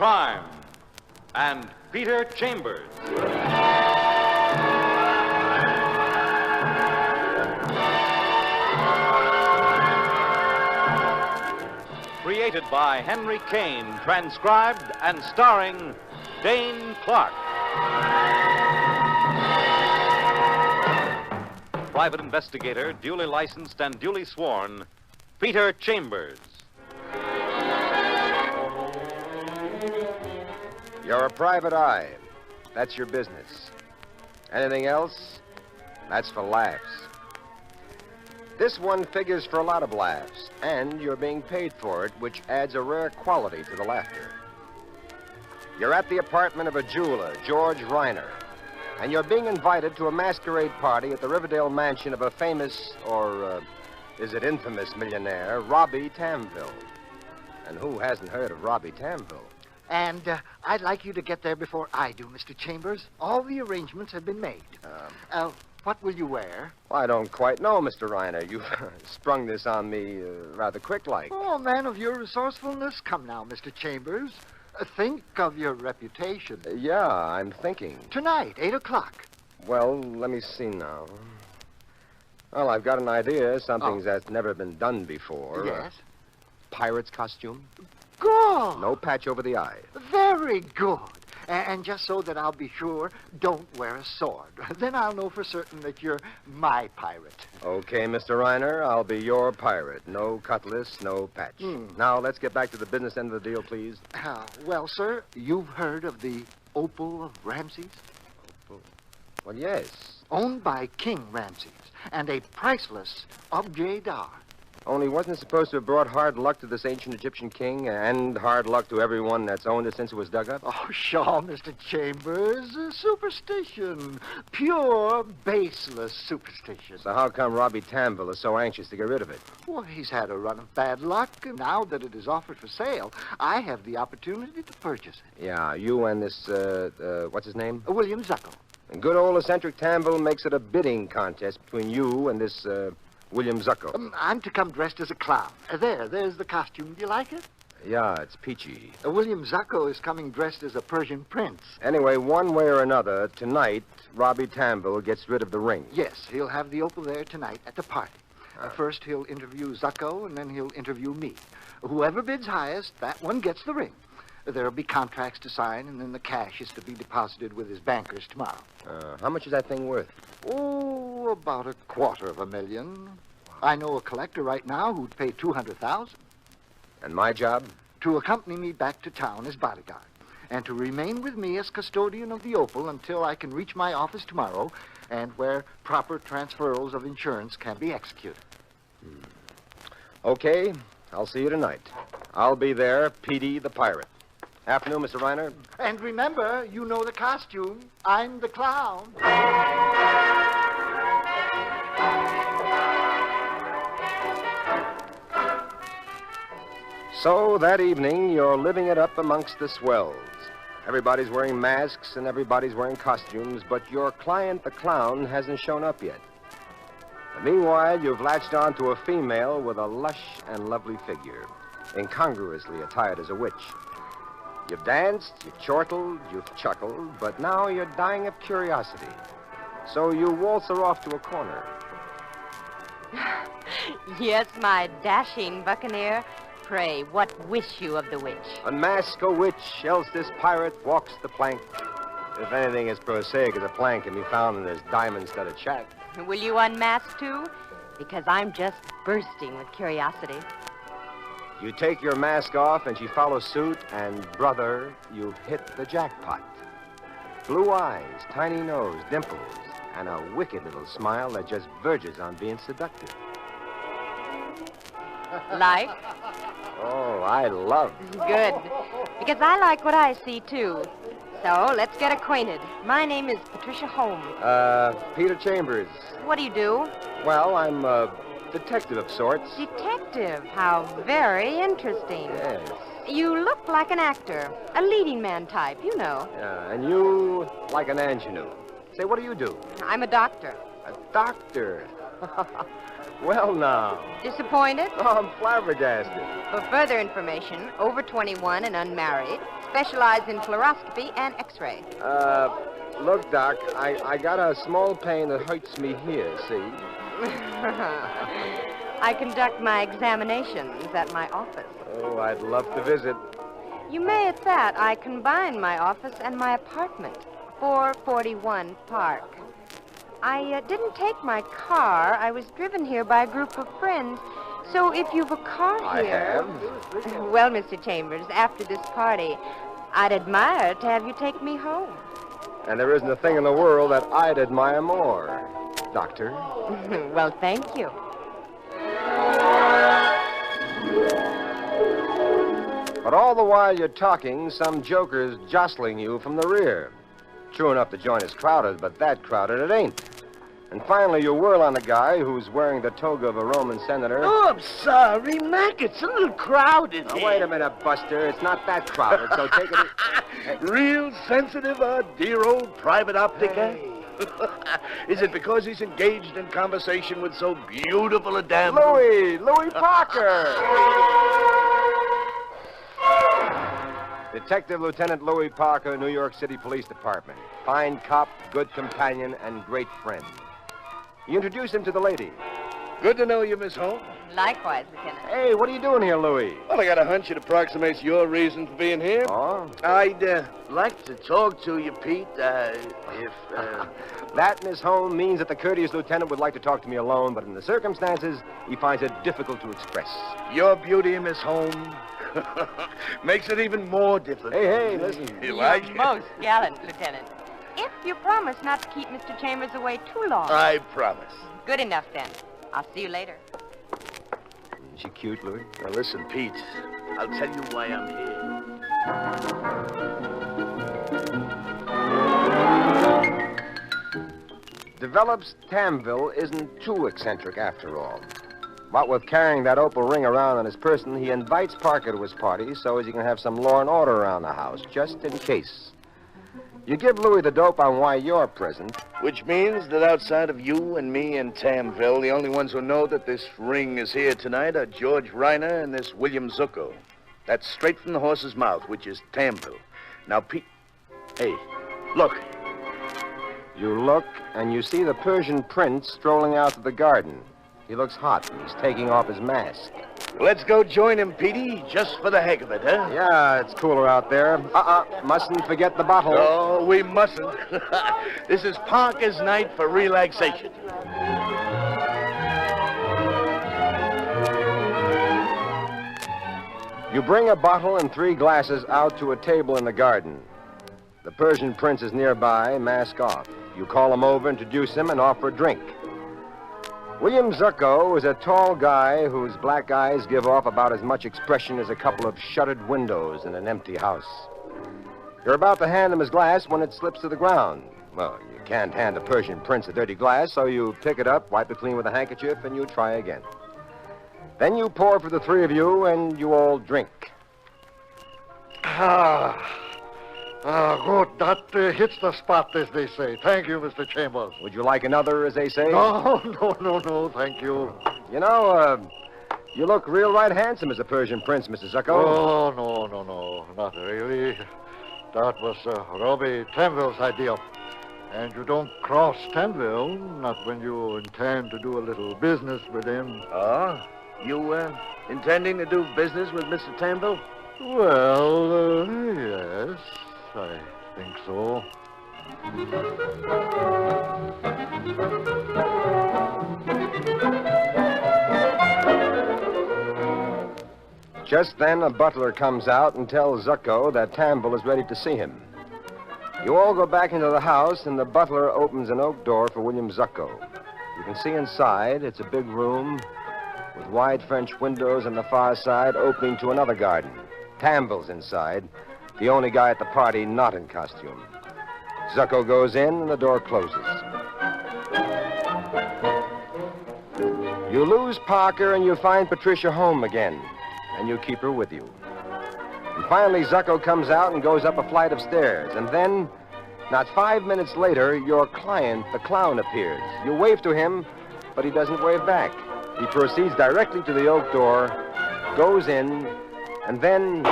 crime and Peter Chambers. Created by Henry Kane, transcribed and starring Dane Clark. Private investigator, duly licensed and duly sworn, Peter Chambers. You're a private eye. That's your business. Anything else? That's for laughs. This one figures for a lot of laughs, and you're being paid for it, which adds a rare quality to the laughter. You're at the apartment of a jeweler, George Reiner, and you're being invited to a masquerade party at the Riverdale mansion of a famous, or is it infamous millionaire, Robbie Tamville. And who hasn't heard of Robbie Tamville? And I'd like you to get there before I do, Mr. Chambers. All the arrangements have been made. What will you wear? Well, I don't quite know, Mr. Reiner. You've sprung this on me rather quick-like. Oh, man of your resourcefulness. Come now, Mr. Chambers. Think of your reputation. Yeah, I'm thinking. Tonight, 8 o'clock. Well, let me see now. Well, I've got an idea. Something that's never been done before. Yes? Pirate's costume. Good. No patch over the eye. Very good. And just so that I'll be sure, don't wear a sword. Then I'll know for certain that you're my pirate. Okay, Mr. Reiner, I'll be your pirate. No cutlass, no patch. Now, let's get back to the business end of the deal, please. Well, sir, you've heard of the Opal of Ramses? Opal? Well, yes. Owned by King Ramses, and a priceless objet d'art. Only wasn't it supposed to have brought hard luck to this ancient Egyptian king and hard luck to everyone that's owned it since it was dug up? Oh, sure, Mr. Chambers. Superstition. Pure, baseless superstition. So how come Robbie Tamville is so anxious to get rid of it? Well, he's had a run of bad luck, and now that it is offered for sale, I have the opportunity to purchase it. Yeah, you and this, what's his name? William Zuckel. And good old eccentric Tamville makes it a bidding contest between you and this, William Zucco. I'm to come dressed as a clown. There's the costume. Do you like it? Yeah, it's peachy. William Zucco is coming dressed as a Persian prince. Anyway, one way or another, tonight, Robbie Tamville gets rid of the ring. Yes, he'll have the opal there tonight at the party. First, he'll interview Zucco, and then he'll interview me. Whoever bids highest, that one gets the ring. There'll be contracts to sign, and then the cash is to be deposited with his bankers tomorrow. How much is that thing worth? Oh, about $250,000. I know a collector right now who'd pay $200,000. And my job? To accompany me back to town as bodyguard, and to remain with me as custodian of the opal until I can reach my office tomorrow, and where proper transferals of insurance can be executed. Okay, I'll see you tonight. I'll be there, Petey the pirate. Afternoon, Mr. Reiner. And remember, you know the costume. I'm the clown. So, that evening, you're living it up amongst the swells. Everybody's wearing masks and everybody's wearing costumes, but your client, the clown, hasn't shown up yet. And meanwhile, you've latched on to a female with a lush and lovely figure, incongruously attired as a witch. You've danced, you've chortled, you've chuckled, but now you're dying of curiosity. So you waltz her off to a corner. Yes, my dashing buccaneer. Pray, what wish you of the witch? Unmask a witch, else this pirate walks the plank. If anything as prosaic as a plank can be found in this diamond-studded shack. Will you unmask, too? Because I'm just bursting with curiosity. You take your mask off, and she follows suit, and, brother, you've hit the jackpot. Blue eyes, tiny nose, dimples, and a wicked little smile that just verges on being seductive. Like? Oh, I love. Good. Because I like what I see, too. So, let's get acquainted. My name is Patricia Holmes. Peter Chambers. What do you do? Well, I'm a detective of sorts. Detective? How very interesting. Yes. You look like an actor. A leading man type, you know. Yeah, and you like an ingenue. Say, what do you do? I'm a doctor. A doctor? Well, now. Disappointed? Oh, I'm flabbergasted. For further information, over 21 and unmarried, specialize in fluoroscopy and x-ray. Look, Doc, I got a small pain that hurts me here, see? I conduct my examinations at my office. Oh, I'd love to visit. You may at that. I combine my office and my apartment. 441 Park. I didn't take my car. I was driven here by a group of friends. So if you've a car I here... have. Well, Mr. Chambers, after this party, I'd admire to have you take me home. And there isn't a thing in the world that I'd admire more, Doctor. Well, thank you. But all the while you're talking, some joker's jostling you from the rear. True enough, the joint is crowded, but that crowded it ain't. And finally, you whirl on the guy who's wearing the toga of a Roman senator. Oh, I'm sorry, Mac. It's a little crowded Now, here. wait a minute, Buster. It's not that crowded, so take it... Real sensitive, our dear old private optic, eh? Is it because he's engaged in conversation with so beautiful a dame? Louis Parker! Detective Lieutenant Louis Parker, New York City Police Department. Fine cop, good companion, and great friend. You introduce him to the lady. Good to know you, Miss Holmes. Likewise, Lieutenant. Hey, what are you doing here, Louis? Well, I got a hunch it approximates your reason for being here. Oh? I'd like to talk to you, Pete, if... That, Miss Holmes, means that the courteous lieutenant would like to talk to me alone, but in the circumstances, he finds it difficult to express. Your beauty, Miss Holmes, makes it even more difficult. Hey, listen. You like You're it? most gallant, Lieutenant. If you promise not to keep Mr. Chambers away too long. I promise. Good enough, then. I'll see you later. Is she cute, Louis? Now, listen, Pete, I'll tell you why I'm here. Develops Tamville isn't too eccentric after all. What with carrying that opal ring around on his person, he invites Parker to his party so as he can have some law and order around the house, just in case. You give Louis the dope on why you're present. Which means that outside of you and me and Tamville, the only ones who know that this ring is here tonight are George Reiner and this William Zucco. That's straight from the horse's mouth, which is Tamville. Now, Pete... Hey, look. You look, and you see the Persian prince strolling out to the garden. He looks hot, and he's taking off his mask. Let's go join him, Petey, just for the heck of it, huh? Yeah, it's cooler out there. Mustn't forget the bottle. Oh, we mustn't. This is Parker's night for relaxation. You bring a bottle and 3 glasses out to a table in the garden. The Persian prince is nearby, mask off. You call him over, introduce him, and offer a drink. William Zucco is a tall guy whose black eyes give off about as much expression as a couple of shuttered windows in an empty house. You're about to hand him his glass when it slips to the ground. Well, you can't hand a Persian prince a dirty glass, so you pick it up, wipe it clean with a handkerchief, and you try again. Then you pour for the 3 of you, and you all drink. Good. That hits the spot, as they say. Thank you, Mr. Chambers. Would you like another, as they say? No, thank you. You know, you look real right handsome as a Persian prince, Mr. Zucco. Oh, no, not really. That was Robbie Tamville's idea. And you don't cross Tamville, not when you intend to do a little business with him. Oh? You, intending to do business with Mr. Tamville? Well, yes, I think so. Just then, a butler comes out and tells Zucco that Tamville is ready to see him. You all go back into the house, and the butler opens an oak door for William Zucco. You can see inside. It's a big room with wide French windows on the far side opening to another garden. Tamville's inside, the only guy at the party not in costume. Zucco goes in, and the door closes. You lose Parker, and you find Patricia home again, and you keep her with you. And finally, Zucco comes out and goes up a flight of stairs, and then, not 5 minutes later, your client, the clown, appears. You wave to him, but he doesn't wave back. He proceeds directly to the oak door, goes in, and then...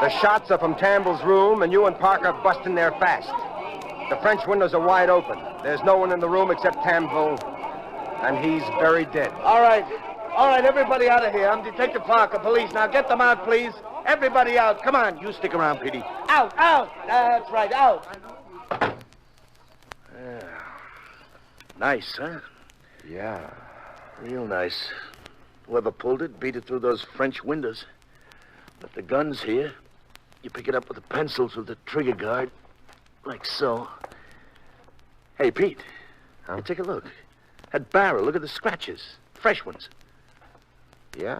The shots are from Tambell's room, and you and Parker bust in there fast. The French windows are wide open. There's no one in the room except Tambell, and he's very dead. All right, everybody out of here. I'm Detective Parker, police. Now get them out, please. Everybody out. Come on, you stick around, Petey. Out. That's right, out. Nice, huh? Yeah. Real nice. Whoever pulled it beat it through those French windows. But the gun's here. You pick it up with the pencils with the trigger guard. Like so. Hey, Pete. Huh? Take a look. That barrel, look at the scratches. Fresh ones. Yeah.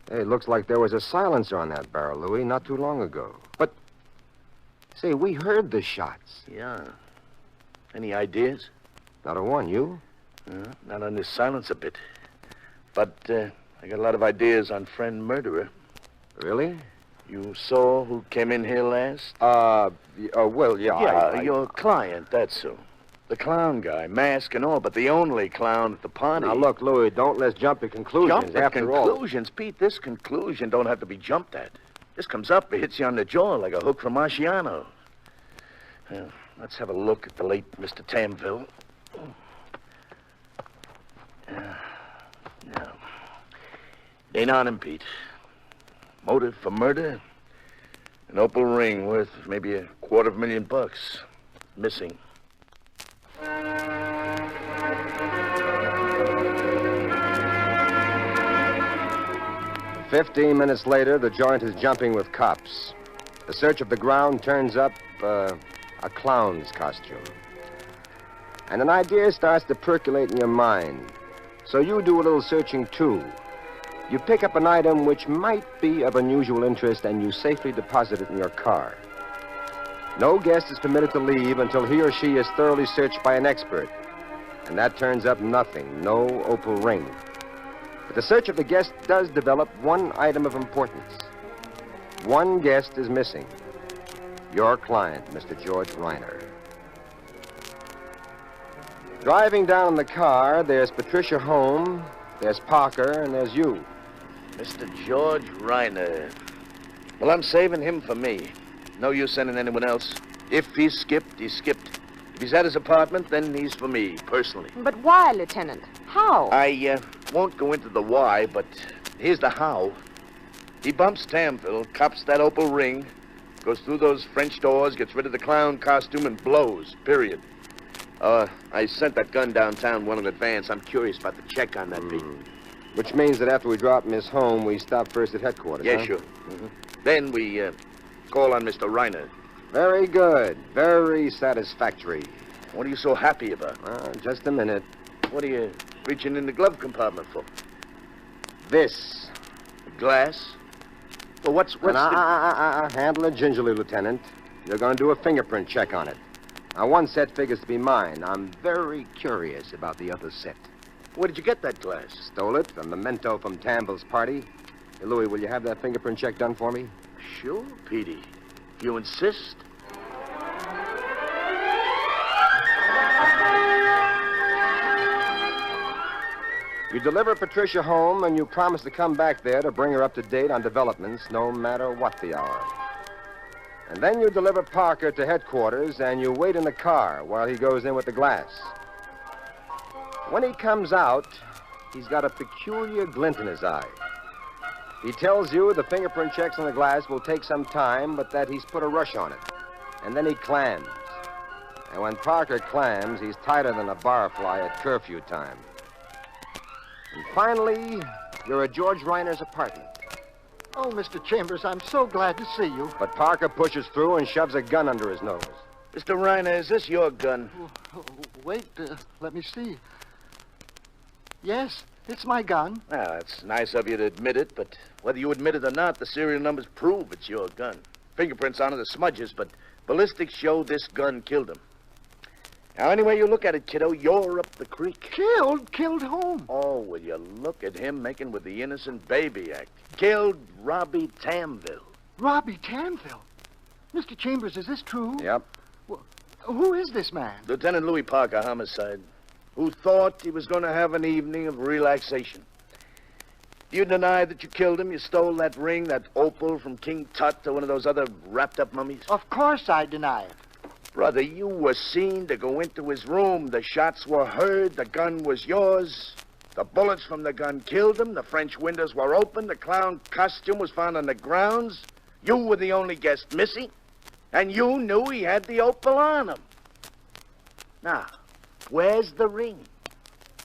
Hey, looks like there was a silencer on that barrel, Louis, not too long ago. But, say, we heard the shots. Yeah. Any ideas? Not a one, you? Not on this silencer bit. But I got a lot of ideas on friend murderer. Really? You saw who came in here last? Well, yeah. Yeah, your client, that's who. The clown guy, mask and all, but the only clown at the party. Now, look, Louis, don't let's jump to conclusions. Jump at conclusions? Pete, this conclusion don't have to be jumped at. This comes up, it hits you on the jaw like a hook from Marciano. Well, let's have a look at the late Mr. Tamville. Yeah. Ain't on him, Pete. Motive for murder? An opal ring worth maybe $250,000. Missing. "15 minutes later, the joint is jumping with cops. The search of the ground turns up a clown's costume. And an idea starts to percolate in your mind. So you do a little searching, too. You pick up an item which might be of unusual interest, and you safely deposit it in your car. No guest is permitted to leave until he or she is thoroughly searched by an expert. And that turns up nothing, no opal ring. But the search of the guest does develop one item of importance. One guest is missing. Your client, Mr. George Reiner. Driving down in the car, there's Patricia Home, there's Parker, and there's you. Mr. George Reiner. Well, I'm saving him for me. No use sending anyone else. If he's skipped, he's skipped. If he's at his apartment, then he's for me, personally. But why, Lieutenant? How? I won't go into the why, but here's the how. He bumps Tamville, cops that opal ring, goes through those French doors, gets rid of the clown costume, and blows, period. I sent that gun downtown well in advance. I'm curious about the check on that beat. Which means that after we drop Miss Home, we stop first at headquarters, Yeah, huh? sure. Then we call on Mr. Reiner. Very good. Very satisfactory. What are you so happy about? Just a minute. What are you reaching in the glove compartment for? This. Glass? Well, what's Handle it gingerly, Lieutenant. You're going to do a fingerprint check on it. Now, one set figures to be mine. I'm very curious about the other set. Where did you get that glass? Stole it, a memento from Tambell's party. Hey, Louis, will you have that fingerprint check done for me? Sure, Petey. If you insist. You deliver Patricia home, and you promise to come back there to bring her up to date on developments, no matter what the hour. And then you deliver Parker to headquarters, and you wait in the car while he goes in with the glass. When he comes out, he's got a peculiar glint in his eye. He tells you the fingerprint checks on the glass will take some time, but that he's put a rush on it. And then he clams. And when Parker clams, he's tighter than a barfly at curfew time. And finally, you're at George Reiner's apartment. Oh, Mr. Chambers, I'm so glad to see you. But Parker pushes through and shoves a gun under his nose. Mr. Reiner, is this your gun? Wait, let me see. Yes, it's my gun. Well, it's nice of you to admit it, but whether you admit it or not, the serial numbers prove it's your gun. Fingerprints on it are smudges, but ballistics show this gun killed him. Now, any way you look at it, kiddo, you're up the creek. Killed whom? Oh, will you look at him making with the innocent baby act. Killed Robbie Tamville. Robbie Tamville. Mr. Chambers, is this true? Yep. Well, Who is this man? Lieutenant Louis Parker, homicide, who thought he was going to have an evening of relaxation. You deny that you killed him? You stole that ring, that opal from King Tut or one of those other wrapped-up mummies? Of course I deny it. Brother, you were seen to go into his room. The shots were heard. The gun was yours. The bullets from the gun killed him. The French windows were open. The clown costume was found on the grounds. You were the only guest missing. And you knew he had the opal on him. Now, where's the ring?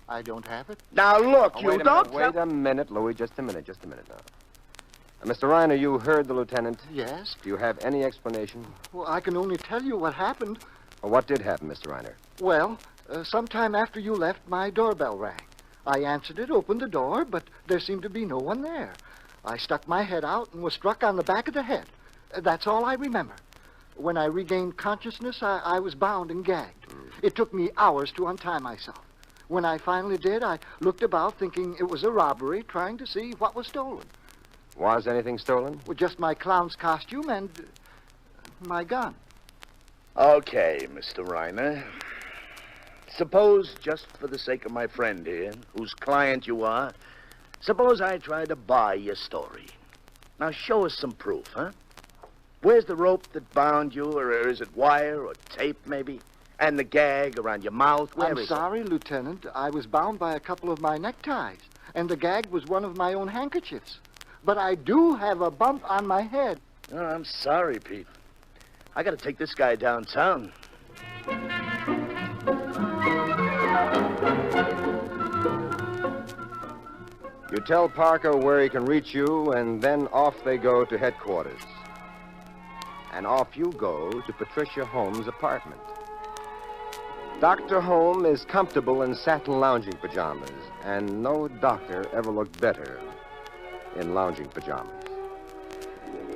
I don't have it. Now, look, you don't... Wait a minute, Louis. Just a minute now. Mr. Reiner, you heard the lieutenant. Yes? Do you have any explanation? Well, I can only tell you what happened. Well, what did happen, Mr. Reiner? Well, sometime after you left, my doorbell rang. I answered it, opened the door, but there seemed to be no one there. I stuck my head out and was struck on the back of the head. That's all I remember. When I regained consciousness, I was bound and gagged. It took me hours to untie myself. When I finally did, I looked about thinking it was a robbery, trying to see what was stolen. Was anything stolen? Well, just my clown's costume and my gun. Okay, Mr. Reiner. Suppose, just for the sake of my friend here, whose client you are, suppose I try to buy your story. Now, show us some proof, huh? Where's the rope that bound you, or is it wire or tape, maybe? And the gag around your mouth? Where I'm is sorry, Lieutenant. I was bound by a couple of my neckties, and the gag was one of my own handkerchiefs. But I do have a bump on my head. Oh, I'm sorry, Pete. I gotta take this guy downtown. You tell Parker where he can reach you, and then off they go to headquarters. And off you go to Patricia Holmes' apartment. Dr. Holmes is comfortable in satin lounging pajamas, and no doctor ever looked better in lounging pajamas.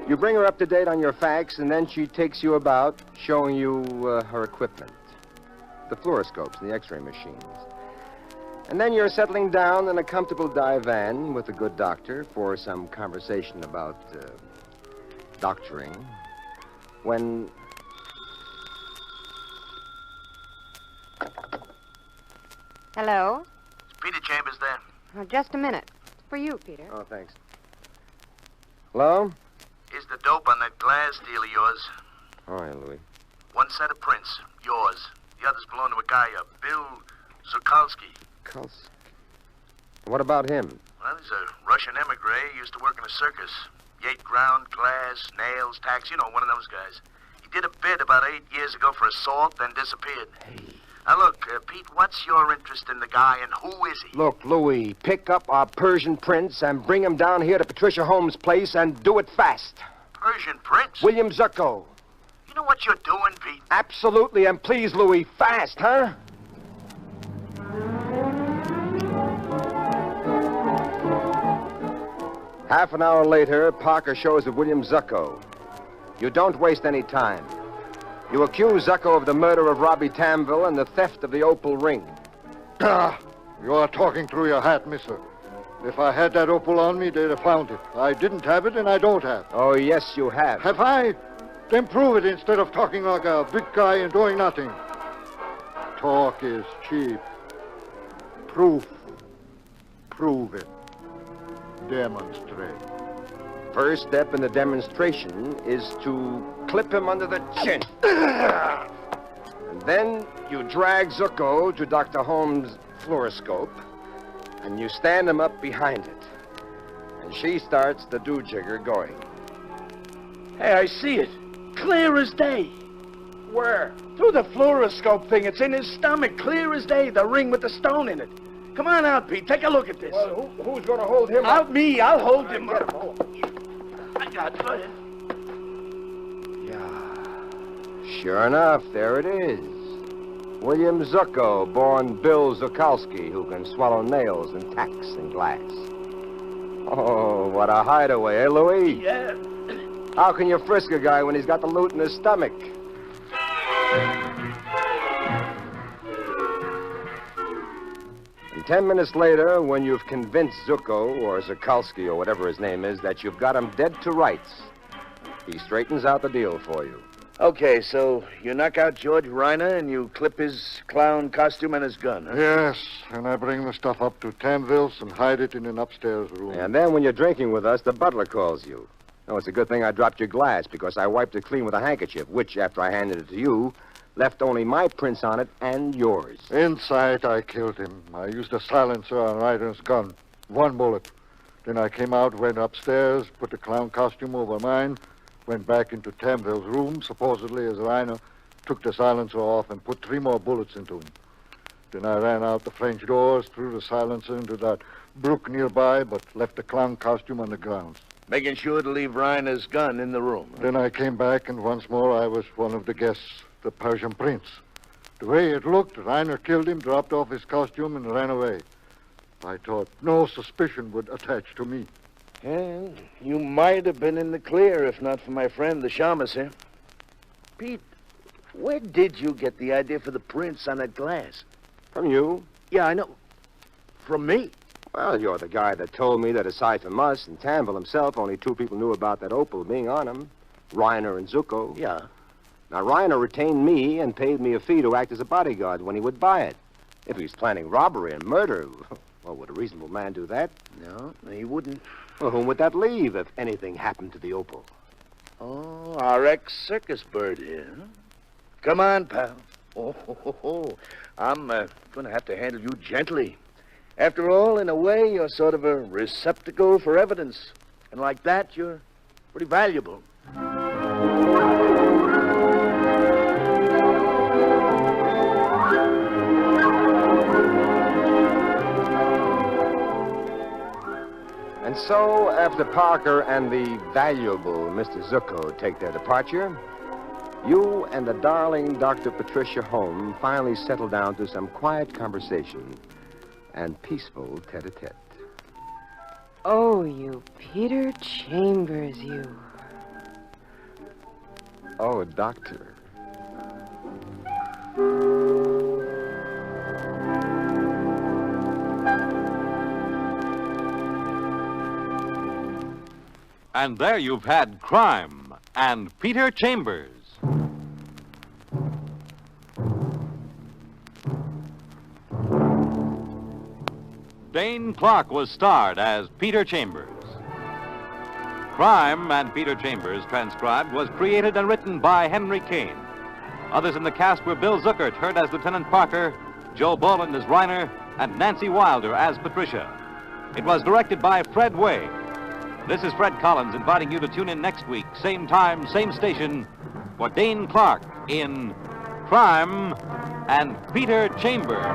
You bring her up to date on your facts, and then she takes you about, showing you her equipment, the fluoroscopes and the x-ray machines. And then you're settling down in a comfortable divan with a good doctor for some conversation about doctoring, when... Hello? Is Peter Chambers there? Oh, just a minute. It's for you, Peter. Oh, thanks. Hello? Is the dope on that glass deal of yours? All right, Louis. One set of prints, yours. The others belong to a guy, Bill Zukalski. Kulsk. What about him? Well, he's a Russian emigre. He used to work in a circus. He ate ground, glass, nails, tacks, you know, one of those guys. He did a bid about 8 years ago for assault, then disappeared. Hey. Now, look, Pete, what's your interest in the guy, and who is he? Look, Louis, pick up our Persian prince and bring him down here to Patricia Holmes' place, and do it fast. Persian prince? William Zucco. You know what you're doing, Pete? Absolutely, and please, Louis, fast, huh? Half an hour later, Parker shows at William Zucco. You don't waste any time. You accuse Zucco of the murder of Robbie Tamville and the theft of the opal ring. You are talking through your hat, mister. If I had that opal on me, they'd have found it. I didn't have it, and I don't have it. Oh, yes, you have. Have I? Then prove it instead of talking like a big guy and doing nothing. Talk is cheap. Proof. Prove it. Demonstrate. First step in the demonstration is to clip him under the chin. And then you drag Zucco to Dr. Holmes' fluoroscope, and you stand him up behind it. And she starts the do-jigger going. Hey, I see it. Clear as day. Where? Through the fluoroscope thing. It's in his stomach. Clear as day. The ring with the stone in it. Come on out, Pete. Take a look at this. Well, who's going to hold him Out up? me. I'll hold him Get up. him. Oh. I got it. Go ahead. Yeah. Sure enough, there it is. William Zucco, born Bill Zukalski, who can swallow nails and tacks and glass. Oh, what a hideaway, eh, Louis? Yeah. How can you frisk a guy when he's got the loot in his stomach? And 10 minutes later, when you've convinced Zucco, or Zukalski, or whatever his name is, that you've got him dead to rights, he straightens out the deal for you. Okay, so you knock out George Reiner and you clip his clown costume and his gun. Huh? Yes, and I bring the stuff up to Tamville's and hide it in an upstairs room. And then when you're drinking with us, the butler calls you. Oh, it's a good thing I dropped your glass because I wiped it clean with a handkerchief, which, after I handed it to you, left only my prints on it and yours. Inside, I killed him. I used a silencer on Reiner's gun. 1 bullet. Then I came out, went upstairs, put the clown costume over mine, went back into Tamville's room, supposedly as Reiner took the silencer off and put 3 more bullets into him. Then I ran out the French doors, threw the silencer into that brook nearby, but left the clown costume on the grounds. Making sure to leave Reiner's gun in the room. Then I came back, and once more I was one of the guests, the Persian prince. The way it looked, Reiner killed him, dropped off his costume, and ran away. I thought no suspicion would attach to me. And you might have been in the clear if not for my friend, the shamus here. Pete, where did you get the idea for the prints on that glass? From you? Yeah, I know. From me? Well, you're the guy that told me that aside from us and Tamville himself, only 2 people knew about that opal being on him. Reiner and Zucco. Yeah. Now, Reiner retained me and paid me a fee to act as a bodyguard when he would buy it. If he was planning robbery and murder, well, would a reasonable man do that? No, he wouldn't. Well, whom would that leave if anything happened to the opal? Oh, our ex-circus bird here. Huh? Come on, pal. I'm going to have to handle you gently. After all, in a way, you're sort of a receptacle for evidence. And like that, you're pretty valuable. And so, after Parker and the valuable Mr. Zucco take their departure, you and the darling Dr. Patricia Holm finally settle down to some quiet conversation and peaceful tete-a-tete. Oh, you Peter Chambers, you. Oh, Doctor. And there you've had Crime and Peter Chambers. Dane Clark was starred as Peter Chambers. Crime and Peter Chambers, transcribed, was created and written by Henry Kane. Others in the cast were Bill Zuckert, heard as Lieutenant Parker, Joe Boland as Reiner, and Nancy Wilder as Patricia. It was directed by Fred Way. This is Fred Collins inviting you to tune in next week, same time, same station, for Dane Clark in Crime and Peter Chambers.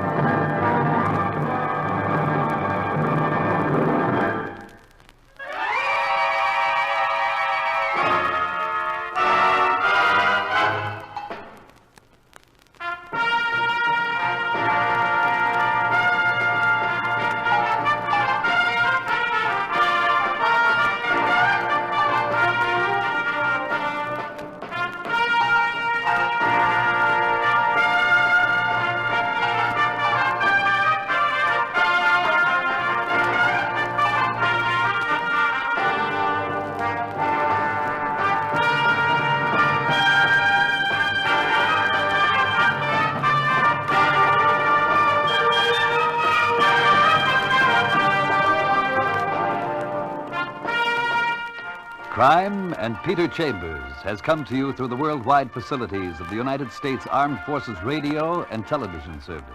Crime and Peter Chambers has come to you through the worldwide facilities of the United States Armed Forces Radio and Television Service.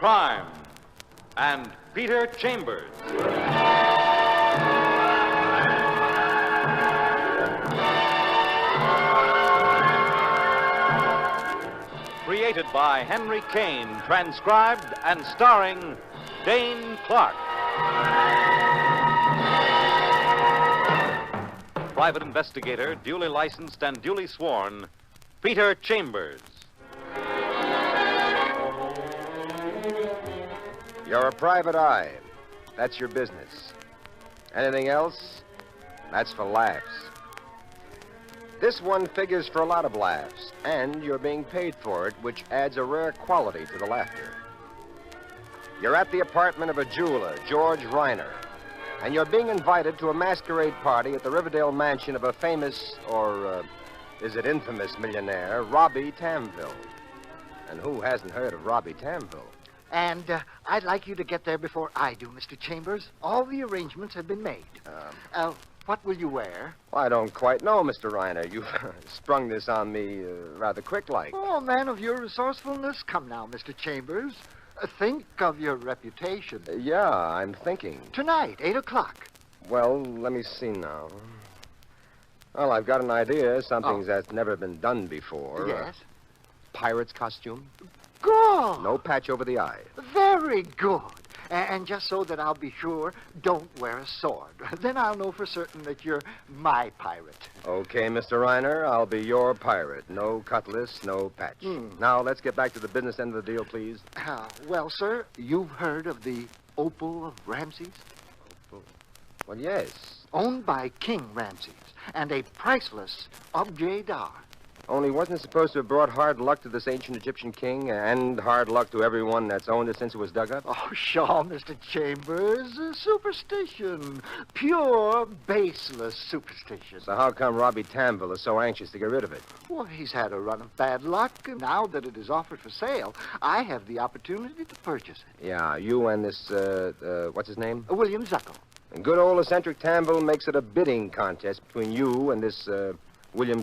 crime and Peter Chambers. Created by Henry Kane, transcribed and starring Dane Clark. Private investigator, duly licensed and duly sworn, Peter Chambers. You're a private eye. That's your business. Anything else? That's for laughs. This one figures for a lot of laughs, and you're being paid for it, which adds a rare quality to the laughter. You're at the apartment of a jeweler, George Reiner, and you're being invited to a masquerade party at the Riverdale mansion of a famous, or is it infamous millionaire, Robbie Tamville. And who hasn't heard of Robbie Tamville? And I'd like you to get there before I do, Mr. Chambers. All the arrangements have been made. What will you wear? Well, I don't quite know, Mr. Reiner. You've sprung this on me rather quick-like. Oh, man of your resourcefulness. Come now, Mr. Chambers. Think of your reputation. Yeah, I'm thinking. Tonight, 8 o'clock. Well, let me see now. Well, I've got an idea. Something that's never been done before. Yes? Pirate's costume. Good. No patch over the eye. Very good. And just so that I'll be sure, don't wear a sword. Then I'll know for certain that you're my pirate. Okay, Mr. Reiner, I'll be your pirate. No cutlass, no patch. Now, let's get back to the business end of the deal, please. Well, sir, you've heard of the Opal of Ramses? Opal? Well, yes. Owned by King Ramses, and a priceless objet d'art. Only wasn't it supposed to have brought hard luck to this ancient Egyptian king and hard luck to everyone that's owned it since it was dug up? Oh, sure, Mr. Chambers. Superstition. Pure, baseless superstition. So how come Robbie Tamville is so anxious to get rid of it? Well, he's had a run of bad luck, and now that it is offered for sale, I have the opportunity to purchase it. Yeah, you and this, what's his name? William Zuckel. And good old eccentric Tamville makes it a bidding contest between you and this, William